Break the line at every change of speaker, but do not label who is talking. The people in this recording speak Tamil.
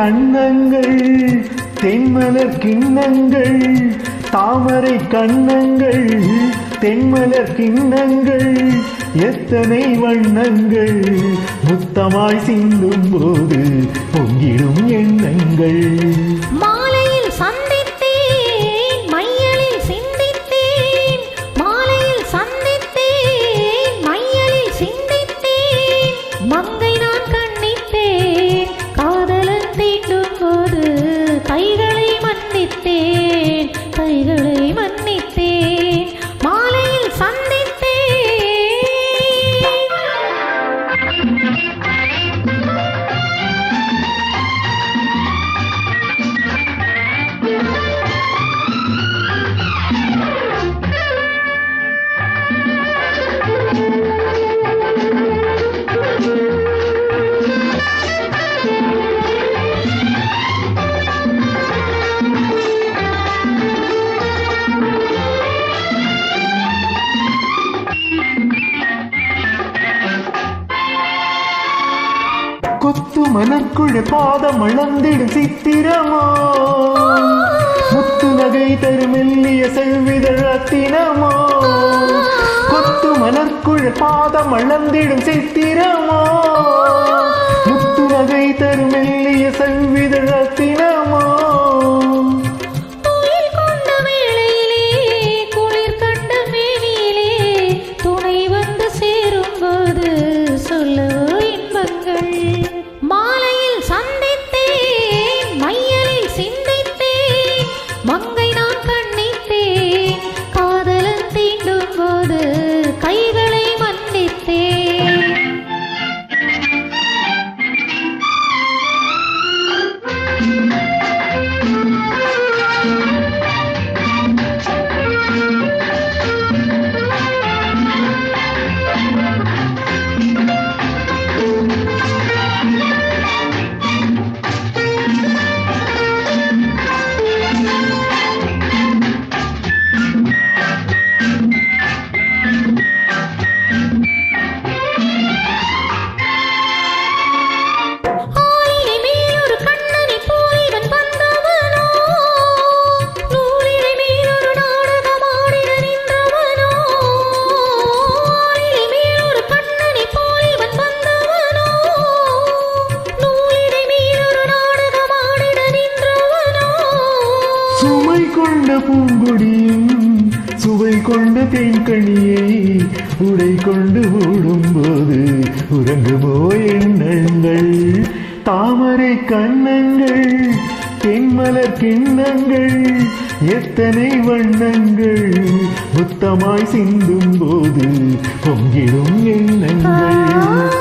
அன்னங்கள் தென்மலர் கிண்ணங்கள் தாமரை கண்ணங்கள் தென்மலர் கிண்ணங்கள் எத்தனை வண்ணங்கள் முத்தமாய் சிந்தும் போது பொங்கிடும் எண்ணங்கள்.
மாலையில் சந்தித்தேன் மையலில் சிந்தித்தேன் மாலையில் சந்தித்தேன் மையலில் சிந்தித்தேன் மங்கை நான் கண்ணித்தேன் காதலன் தீண்டும் போது கைகளை மன்னித்தேன் கைகளை மன்னித்தேன் மாலையில் சந்தித்தேன்.
கொத்து மலர்க்குழ பாதம் அளந்திடும் சித்திரமோ முத்து நகை தரும் மெல்லிய செவ்விதழ் ரத்தினமோ கொத்து மலர்க்குழ பாதம் அளந்திடும் சித்திரமோ முத்து நகை தரும் மெல்லிய செவ்விதழ் ரத்தினமோ
மாலையில் சந்தித்தேன் மையலில் சிந்தித்தேன் மங்கை நான் கண்ணித்தேன் காதலன் தீண்டும் போது கைகளை மன்னித்தேன்.
சுமை கொண்ட பூங்கொடியும் சுவை கொண்ட தேன்கனியை உடை கொண்டு ஓடும்போது உறங்குமோ எண்ணங்கள் தாமரை கண்ணங்கள் தென்மலர் கிண்ணங்கள் எத்தனை வண்ணங்கள் முத்தமாய் சிந்தும் போது பொங்கிடும் எண்ணங்கள்.